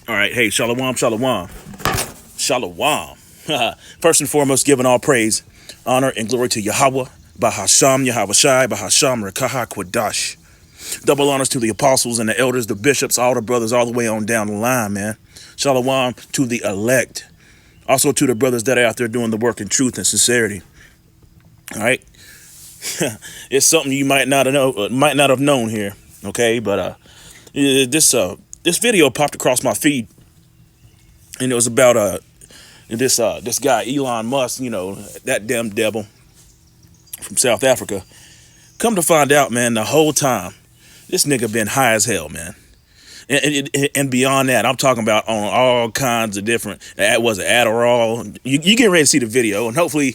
All right, hey, shalom, shalom, shalom. First and foremost, giving all praise, honor, and glory to Yahweh, Bahasham, Yahweh Shai, Bahasham, Rekaha, Kwadash. Double honors to the apostles and the elders, the bishops, all the brothers, all the way on down the line, man. Shalom to the elect. Also to the brothers that are out there doing the work in truth and sincerity. All right. It's something you might not have known here. Okay, but this video popped across my feed, and it was about this guy Elon Musk, that damn devil from South Africa. Come to find out, man, the whole time this nigga been high as hell, man. And beyond that, I'm talking about on all kinds of different. Was it Adderall? You get ready to see the video, and hopefully,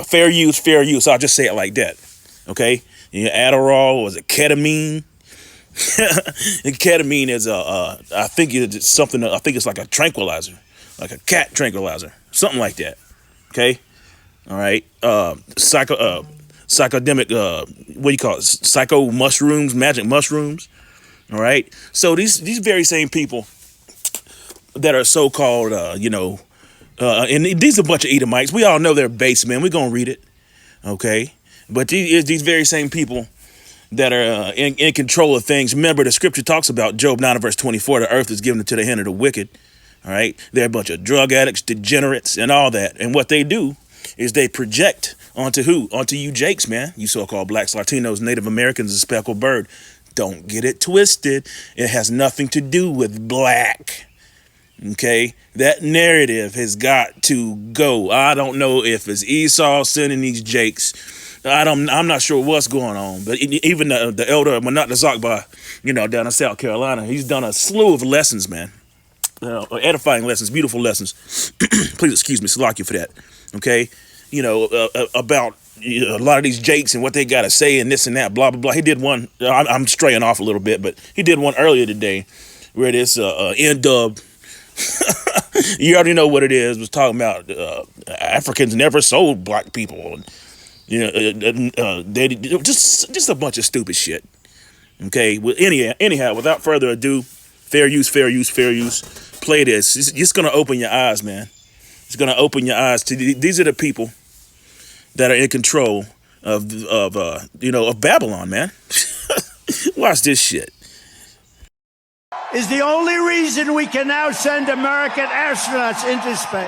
fair use. I'll just say it like that. Okay, Adderall, was it ketamine? And ketamine is I think it's something. I think it's like a tranquilizer, like a cat tranquilizer, something like that. Okay, all right. Psychodemic. What do you call it? Psycho mushrooms, magic mushrooms. All right. So these very same people that are so-called, and these are a bunch of Edomites. We all know they're base, man. We're gonna read it. Okay, but these very same people that are in control of things. Remember, the scripture talks about Job 9 verse 24, the earth is given into the hand of the wicked. All right. They're a bunch of drug addicts, degenerates, and all that. And what they do is they project onto who? Onto you Jakes, man. You so-called blacks, Latinos, Native Americans, and speckled bird. Don't get it twisted. It has nothing to do with black. Okay? That narrative has got to go. I don't know if it's Esau sending these Jakes. I'm not sure what's going on, but even the elder Manat Zakba, down in South Carolina, he's done a slew of lessons, man. Edifying lessons, beautiful lessons. Please excuse me, Salakia for that. Okay, about a lot of these Jakes and what they got to say and this and that, blah blah blah. He did one. I'm straying off a little bit, but he did one earlier today where this N-dub. You already know what it is. Was talking about Africans never sold black people. They just a bunch of stupid shit. Okay. Well, anyhow, without further ado, fair use. Play this. It's just gonna open your eyes, man. It's gonna open your eyes to these are the people that are in control of Babylon, man. Watch this shit. Is the only reason we can now send American astronauts into space.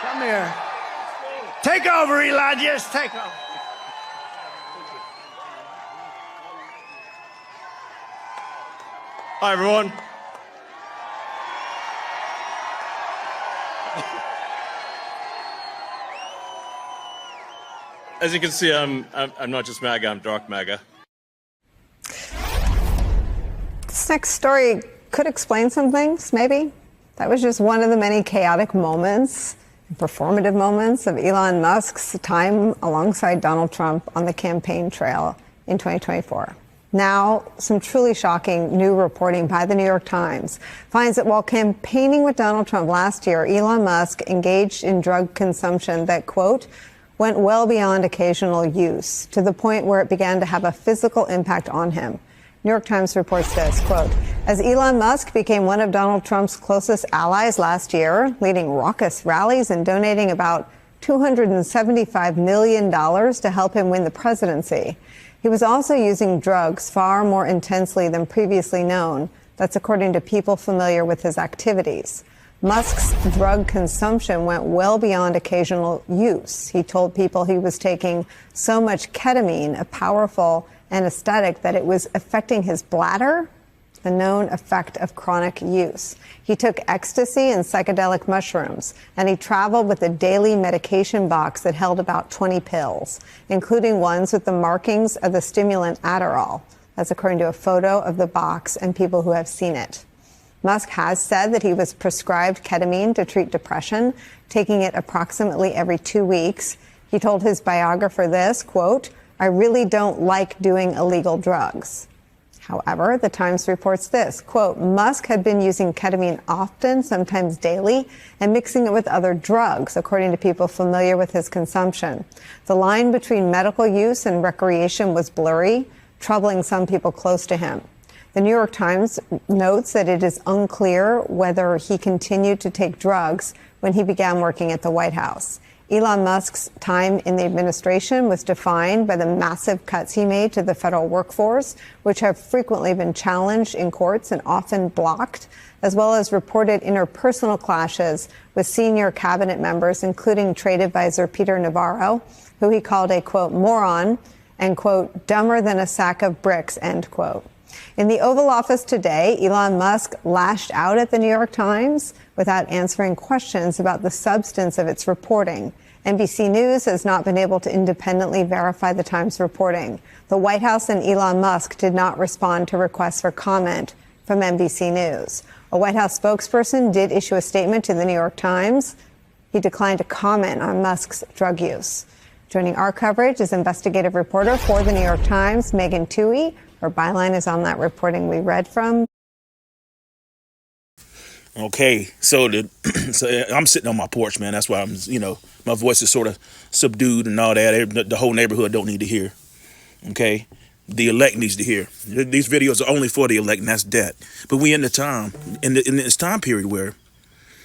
Come here. Take over, Elon. Yes, take over. Hi, everyone. As you can see, I'm not just MAGA, I'm dark MAGA. This next story could explain some things, maybe. That was just one of the many chaotic moments, performative moments of Elon Musk's time alongside Donald Trump on the campaign trail in 2024. Now, some truly shocking new reporting by the New York Times finds that while campaigning with Donald Trump last year, Elon Musk engaged in drug consumption that, quote, went well beyond occasional use, to the point where it began to have a physical impact on him. New York Times reports this, quote, as Elon Musk became one of Donald Trump's closest allies last year, leading raucous rallies and donating about $275 million to help him win the presidency, he was also using drugs far more intensely than previously known. That's according to people familiar with his activities. Musk's drug consumption went well beyond occasional use. He told people he was taking so much ketamine, a powerful anesthetic, that it was affecting his bladder, the known effect of chronic use. He took ecstasy and psychedelic mushrooms, and he traveled with a daily medication box that held about 20 pills, including ones with the markings of the stimulant Adderall. That's according to a photo of the box and people who have seen it. Musk has said that he was prescribed ketamine to treat depression, taking it approximately every 2 weeks. He told his biographer this, quote, I really don't like doing illegal drugs. However, the Times reports this, quote, Musk had been using ketamine often, sometimes daily, and mixing it with other drugs, according to people familiar with his consumption. The line between medical use and recreation was blurry, troubling some people close to him. The New York Times notes that it is unclear whether he continued to take drugs when he began working at the White House. Elon Musk's time in the administration was defined by the massive cuts he made to the federal workforce, which have frequently been challenged in courts and often blocked, as well as reported interpersonal clashes with senior cabinet members, including trade advisor Peter Navarro, who he called a, quote, moron and, quote, dumber than a sack of bricks, end quote. In the Oval Office today, Elon Musk lashed out at the New York Times without answering questions about the substance of its reporting. NBC News has not been able to independently verify the Times reporting. The White House and Elon Musk did not respond to requests for comment from NBC News. A White House spokesperson did issue a statement to the New York Times. He declined to comment on Musk's drug use. Joining our coverage is investigative reporter for the New York Times, Megan Twohey. Her byline is on that reporting we read from. Okay, so I'm sitting on my porch, man. That's why I'm, my voice is sort of subdued and all that. The whole neighborhood don't need to hear. Okay, the elect needs to hear. These videos are only for the elect, and that's that. But we in this time period where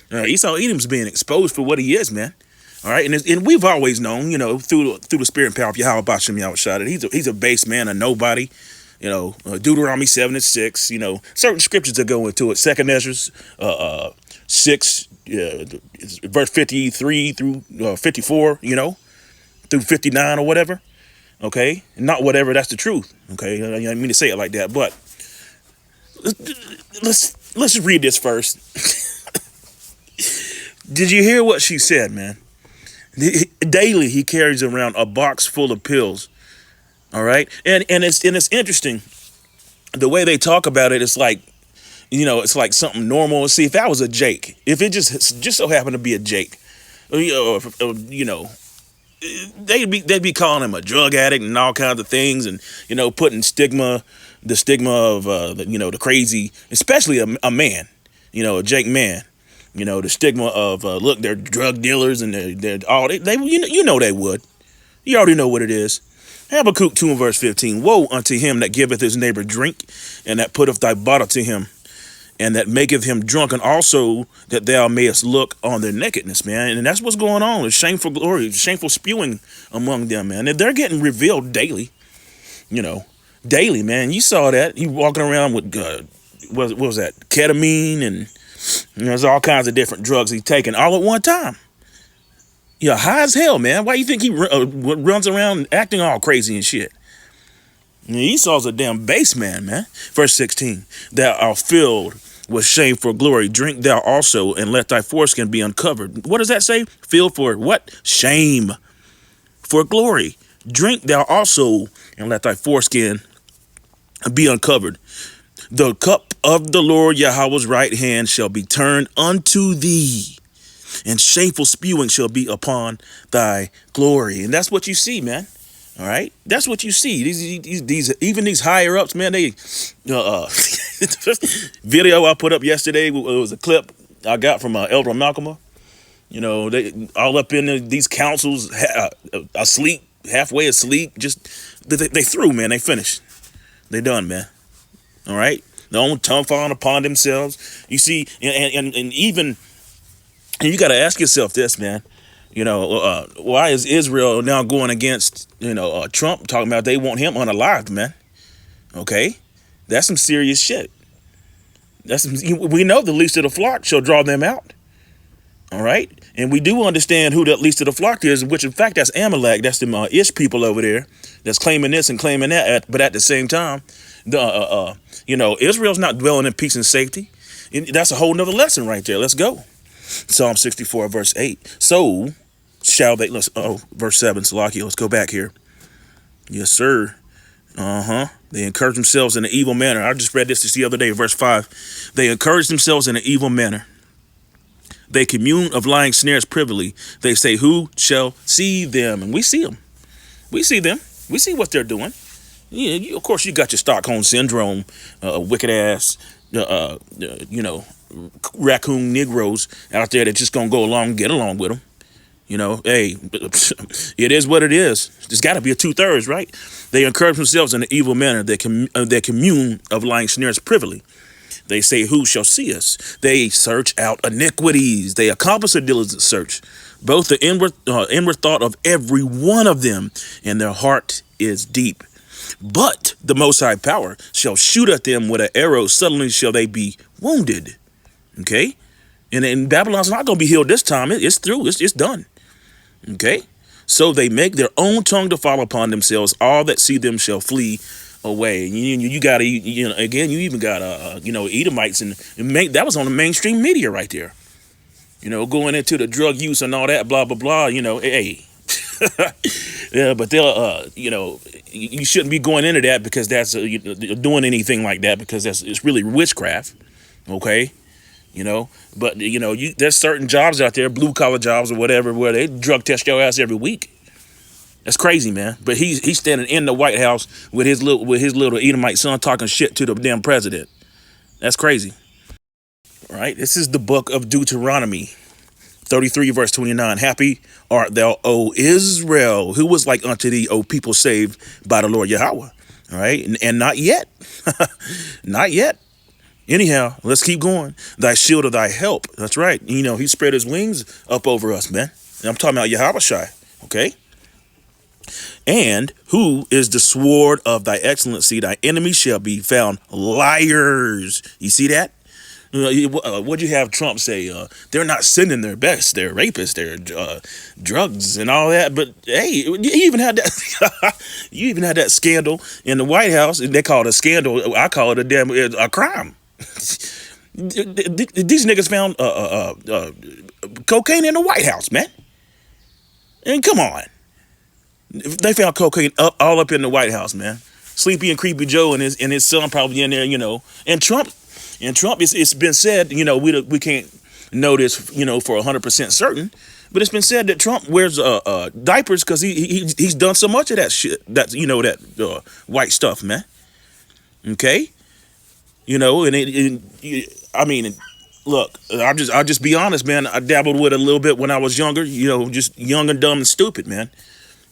Esau Edom's being exposed for what he is, man. All right, and we've always known, through the spirit and power of Yahweh Bashem Yahushua, that he's a base man, a nobody. Deuteronomy 7:6, certain scriptures that go into it. 2 Ezra 6, verse 53 through 54, through 59 or whatever. Okay, not whatever. That's the truth. Okay, I didn't mean to say it like that, but let's read this first. Did you hear what she said, man? Daily he carries around a box full of pills. All right. And it's interesting the way they talk about it. It's like, it's like something normal. See, if that was a Jake, if it just so happened to be a Jake, they'd be calling him a drug addict and all kinds of things, and putting the stigma of the crazy, especially a man, a Jake man, the stigma of look, they're drug dealers and they're all they they would. You already know what it is. Habakkuk 2 and verse 15. Woe unto him that giveth his neighbor drink, and that putteth thy bottle to him, and that maketh him drunken, also that thou mayest look on their nakedness, man. And that's what's going on. It's shameful glory, shameful spewing among them, man. And they're getting revealed daily, daily, man. You saw that. He walking around with, what was that, ketamine, and there's all kinds of different drugs he's taking all at one time. Yeah, high as hell, man. Why you think he runs around acting all crazy and shit? Esau's a damn base man, man. Verse 16, thou art filled with shame for glory. Drink thou also, and let thy foreskin be uncovered. What does that say? Filled for what? Shame for glory. Drink thou also, and let thy foreskin be uncovered. The cup of the Lord Yahweh's right hand shall be turned unto thee, and shameful spewing shall be upon thy glory. And that's what you see, man. All right, that's what you see. These even these higher ups, man. They video I put up yesterday, it was a clip I got from Elder Malcolm. They all up in these councils, asleep, halfway asleep. Just they through, man. They finished. They done, man. All right, their own tongue falling upon themselves. You see, and even. And you got to ask yourself this, man. Why is Israel now going against, Trump, talking about they want him unalived, man? Okay, that's some serious shit. We know the least of the flock shall draw them out. All right, and we do understand who that least of the flock is, which in fact that's Amalek. That's the Ish people over there that's claiming this and claiming that. But at the same time, Israel's not dwelling in peace and safety. And that's a whole nother lesson right there. Let's go. Psalm 64, verse 8. So shall they, verse 7, Salakia, let's go back here. Yes, sir. They encourage themselves in an evil manner. I just read this the other day, verse 5. They encourage themselves in an evil manner. They commune of lying snares privily. They say, who shall see them? And we see them. We see them. We see what they're doing. Yeah, of course, you got your Stockholm Syndrome, wicked ass, raccoon Negroes out there that just gonna go along and get along with them. You know, hey, it is what it is. There's got to be a 2/3, right? They encourage themselves in an evil manner. They commune of lying snares privily. They say, who shall see us? They search out iniquities. They accomplish a diligent search, both the inward thought of every one of them, and their heart is deep. But the Most High Power shall shoot at them with an arrow. Suddenly shall they be wounded. Okay? And Babylon's not going to be healed this time. It's through. It's done. Okay? So they make their own tongue to fall upon themselves. All that see them shall flee away. You got to, again, you even got, Edomites. And that was on the mainstream media right there. Going into the drug use and all that, blah, blah, blah, hey. Yeah, but they'll, you shouldn't be going into that because that's doing anything like that because it's really witchcraft. Okay. But there's certain jobs out there, blue collar jobs or whatever, where they drug test your ass every week. That's crazy, man. But he's standing in the White House with his little Edomite son talking shit to the damn president. That's crazy. All right. This is the book of Deuteronomy 33 verse 29. Happy art thou, O Israel, who was like unto thee, O people saved by the Lord Yahweh. All right. And not yet. Not yet. Anyhow, let's keep going. Thy shield of thy help. That's right. He spread his wings up over us, man. And I'm talking about Yahweh. Okay. And who is the sword of thy excellency? Thy enemies shall be found liars. You see that? What'd you have Trump say? They're not sending their best. They're rapists. They're drugs and all that. But hey, you even had that. You even had that scandal in the White House. They call it a scandal. I call it a crime. These niggas found cocaine in the White House, man. And come on, they found cocaine all up in the White House, man. Sleepy and Creepy Joe and his son probably in there, And Trump, it's been said, we can't know this, for 100% certain, but it's been said that Trump wears diapers because he's done so much of that shit, that white stuff, man. Okay. Look, I'll just be honest, man. I dabbled with it a little bit when I was younger, just young and dumb and stupid, man.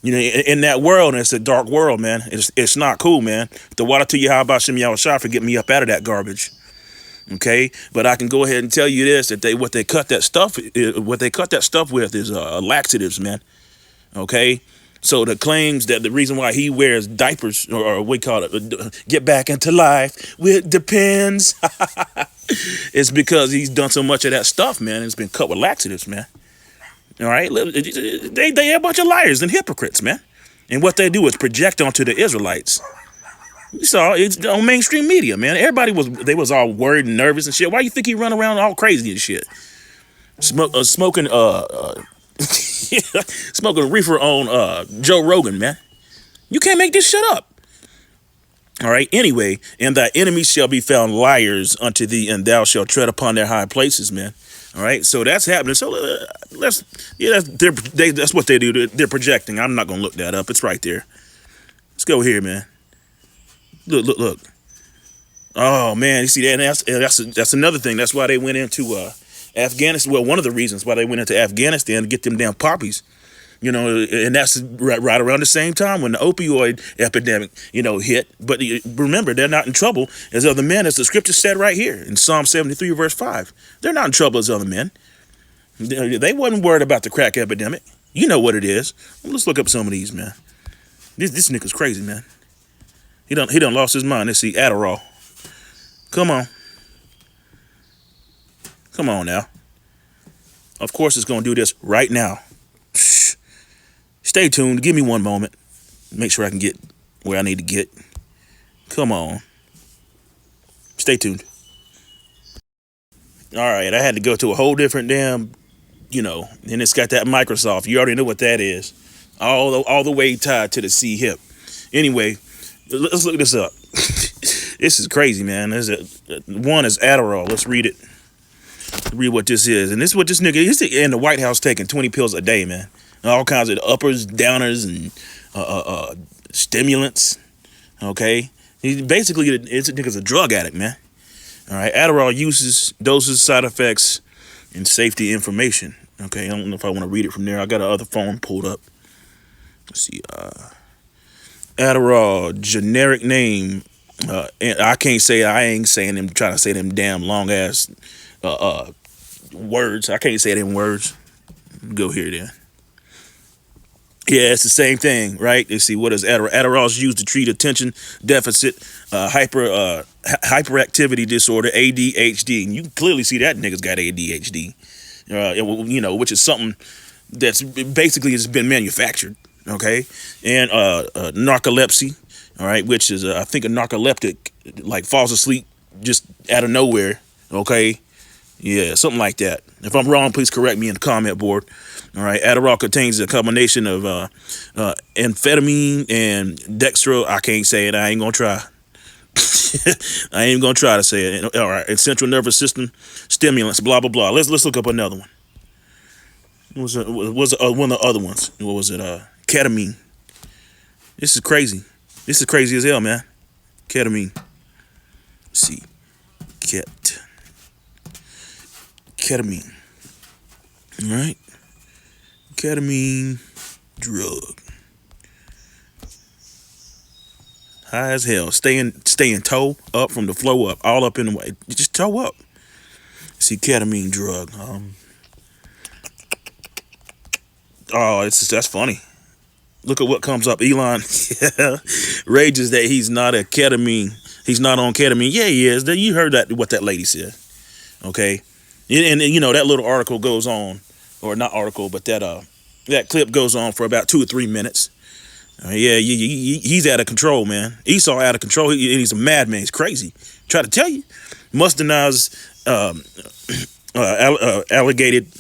In that world, and it's a dark world, man. It's not cool, man. The water to you, how about Shem Yahushua for getting me up out of that garbage. Okay, but I can go ahead and tell you this: that what they cut that stuff with is laxatives, man. Okay. So the claims that the reason why he wears diapers or we call it get back into life, it depends. It's because he's done so much of that stuff, man. It's been cut with laxatives, man. All right. They a bunch of liars and hypocrites, man. And what they do is project onto the Israelites. You saw it's on mainstream media, man. Everybody was all worried and nervous and shit. Why you think he run around all crazy and shit? Smoking smoking reefer on Joe Rogan, man. You can't make this shit up. All right. Anyway, and thy enemies shall be found liars unto thee, and thou shalt tread upon their high places, man. All right. So that's happening. So that's what they do. They're projecting. I'm not gonna look that up. It's right there. Let's go here, man. Look. Oh man, you see that? And that's another thing. That's why they went into Afghanistan. Well, one of the reasons why they went into Afghanistan to get them damn poppies, and that's right around the same time when the opioid epidemic, hit. But remember, they're not in trouble as other men, as the scripture said right here in Psalm 73, verse 5. They're not in trouble as other men. They wasn't worried about the crack epidemic. You know what it is. Let's look up some of these, man. This nigga's crazy, man. He done lost his mind. Let's see, Adderall. Come on. Come on now. Of course it's going to do this right now. Shh. Stay tuned. Give me one moment. Make sure I can get where I need to get. Come on. Stay tuned. All right. I had to go to a whole different damn, and it's got that Microsoft. You already know what that is. All the way tied to the C hip. Anyway, let's look this up. This is crazy, man. One is Adderall. Let's read it. Read what this is. And this is what this nigga is in the White House taking 20 pills a day, man. All kinds of uppers, downers, and stimulants. Okay? He's basically, this nigga's a drug addict, man. All right? Adderall uses, doses, side effects, and safety information. Okay, I don't know if I want to read it from there. I got another phone pulled up. Let's see. Adderall, generic name. And I can't say, I ain't saying them, trying to say them damn long ass words. I can't say them words. Go here then. Yeah, it's the same thing, right? Let's see, what is Adderall? Adderall is used to treat attention deficit, hyperactivity disorder, ADHD. And you can clearly see that nigga's got ADHD, you know, which is something that's basically has been manufactured, okay? And narcolepsy, all right, which is, I think a narcoleptic, like falls asleep just out of nowhere, okay? Yeah, something like that. If I'm wrong, please correct me in the comment board. All right, Adderall contains a combination of amphetamine and dextro. I can't say it. I ain't gonna try. I ain't gonna try to say it. All right, and central nervous system stimulants. Blah blah blah. Let's look up another one. What was one of the other ones? What was it? Ketamine. This is crazy. This is crazy as hell, man. Ketamine. Let's see, ketamine. All right. Ketamine drug. High as hell. Staying toe up from the flow up. All up in the way. Just toe up. See, ketamine drug. Oh, that's funny. Look at what comes up. Elon rages that he's not on ketamine. Yeah, he is. You heard that, what that lady said. Okay. And you know, that little article goes on, or not article, but that clip goes on for about 2 or 3 minutes. Yeah, he's out of control, man. Esau out of control. He's a madman. He's crazy. Try to tell you. Musternized, alleged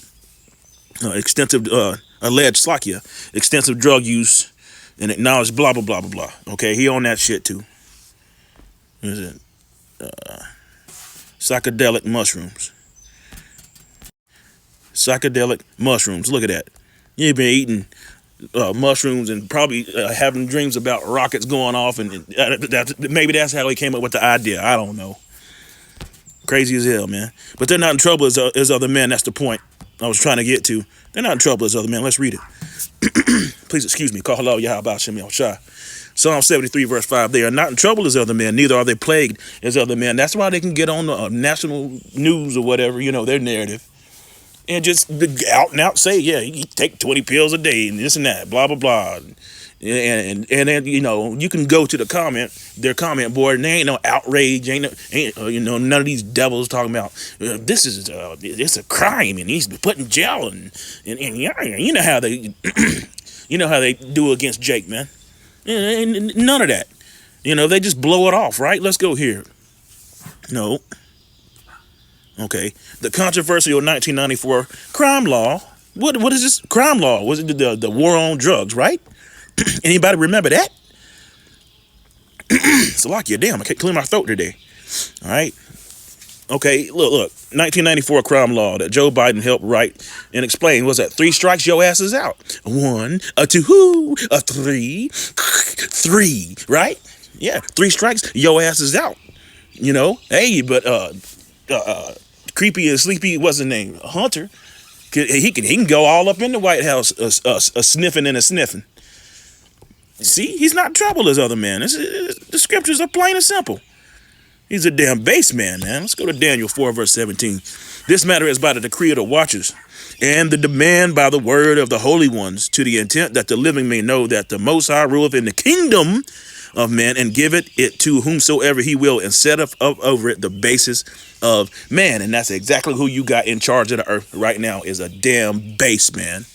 extensive, alleged Slakia, extensive drug use, and acknowledged blah, blah, blah, blah, blah. Okay, he on that shit too. What is it? Psychedelic mushrooms. Psychedelic mushrooms. Look at that. You've been eating mushrooms and probably having dreams about rockets going off, and maybe that's how he came up with the idea. I don't know. Crazy as hell, man. But they're not in trouble as other men. That's the point I was trying to get to. They're not in trouble as other men. Let's read it. Please excuse me. Call hello, Yahweh Shem Shai. Psalm 73 verse 5. They are not in trouble as other men, neither are they plagued as other men. That's why they can get on the national news or whatever, you know, their narrative, and just out and out say, yeah, you take 20 pills a day and this and that, blah, blah, blah. And then, you know, you can go to their comment board, and there ain't no outrage, ain't you know, none of these devils talking about this is it's a crime and he's put in jail, and you know how they you know how they do against Jake, man. And none of that. You know, they just blow it off, right? Let's go here. No. Okay. The controversial 1994 crime law. What is this crime law? Was it the war on drugs, right? Anybody remember that? Salakia, damn, I can't clear my throat today. All right. Okay, look. 1994 crime law that Joe Biden helped write and explain. Was that 3 strikes, your ass is out. 1, a 2, a 3, 3, right? Yeah, 3 strikes, your ass is out. You know, hey, but creepy and sleepy, what's his name? Hunter. He can go all up in the White House, sniffing and a sniffing. See, he's not in trouble as other men. The scriptures are plain and simple. He's a damn base man. Let's go to Daniel 4 verse 17. This matter is by the decree of the watchers, and the demand by the word of the holy ones, to the intent that the living may know that the Most High ruleth in the kingdom of man, and giveth it to whomsoever he will, and setteth up over it the basis of man. And that's exactly who you got in charge of the earth right now, is a damn base man.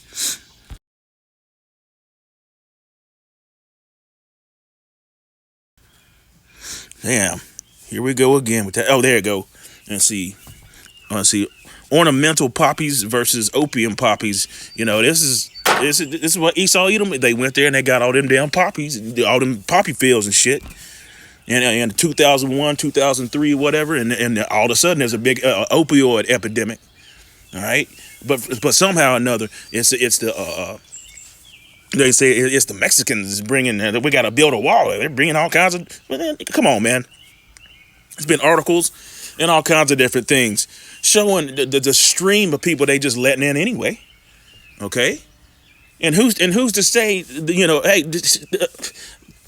Damn. Here we go again with that. Oh, there you go. And see, ornamental poppies versus opium poppies. You know, this is what Esau Edom. They went there and they got all them damn poppies, all them poppy fields and shit. And in 2001, 2003, whatever, and all of a sudden there's a big opioid epidemic. All right, but somehow or another, it's the they say it's the Mexicans bringing. We got to build a wall. They're bringing all kinds of. Come on, man. It's been articles and all kinds of different things showing the stream of people they just letting in anyway. Okay, and who's to say, hey, this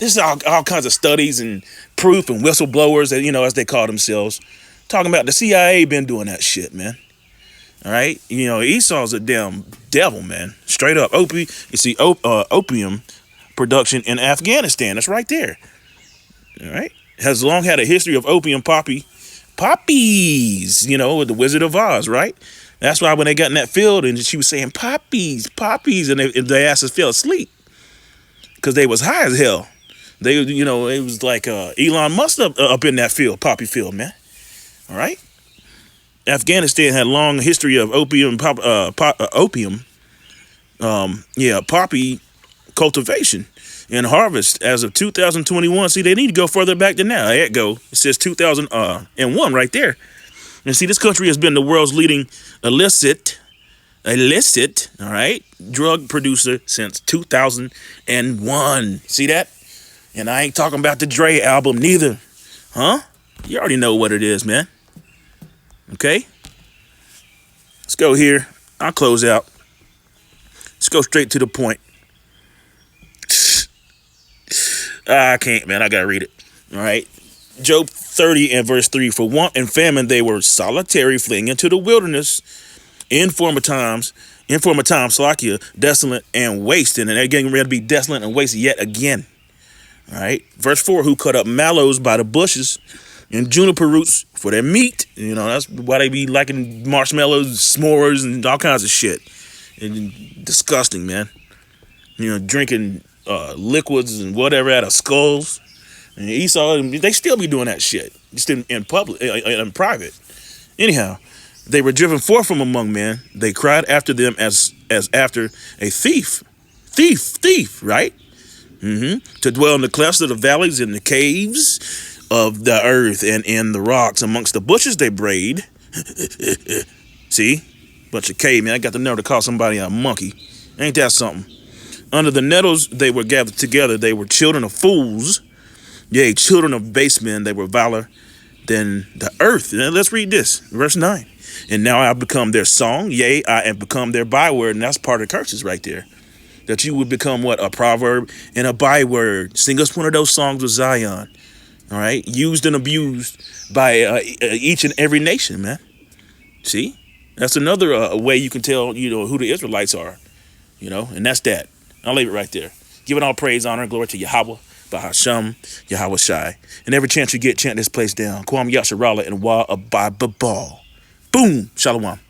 is all kinds of studies and proof and whistleblowers, that as they call themselves, talking about the CIA been doing that shit, man. All right, Esau's a damn devil, man. Straight up, you see, opium production in Afghanistan. That's right there. All right, has long had a history of opium poppies. With the Wizard of Oz, right? That's why when they got in that field and she was saying poppies, and their asses fell asleep because they was high as hell. They, it was like Elon Musk up in that field, poppy field, man. All right. Afghanistan had a long history of poppy cultivation and harvest as of 2021. See, they need to go further back than that. There it go. It says 2001 right there. And see, this country has been the world's leading illicit, all right, drug producer since 2001. See that? And I ain't talking about the Dre album neither. Huh? You already know what it is, man. Okay? Let's go here. I'll close out. Let's go straight to the point. I can't, man. I gotta read it. All right. Job 30 and verse 3. For want and famine they were solitary, fleeing into the wilderness in former times, Salakia, desolate and wasted. And they're getting ready to be desolate and wasted yet again. All right. Verse 4. Who cut up mallows by the bushes and juniper roots for their meat. That's why they be liking marshmallows, s'mores, and all kinds of shit. And disgusting, man. Drinking liquids and whatever out of skulls. And Esau, they still be doing that shit. Just in public, in private. Anyhow, they were driven forth from among men. They cried after them as after a thief. Thief, right? To dwell in the clefts of the valleys, in the caves of the earth, and in the rocks amongst the bushes they brayed. See? Bunch of cavemen. I got the nerve to call somebody a monkey. Ain't that something? Under the nettles they were gathered together. They were children of fools. Yea, children of base men. They were viler than the earth. Now, let's read this. Verse 9. And now I have become their song. Yea, I have become their byword. And that's part of the curses right there. That you would become what? A proverb and a byword. Sing us one of those songs of Zion. All right? Used and abused by each and every nation, man. See? That's another way you can tell, who the Israelites are. And that's that. I'll leave it right there. Give it all praise, honor, and glory to Yahweh, Bahasham, Yahweh Shai. And every chance you get, chant this place down. Kwam Yasharala and Wa Abba Babal. Boom. Shalom.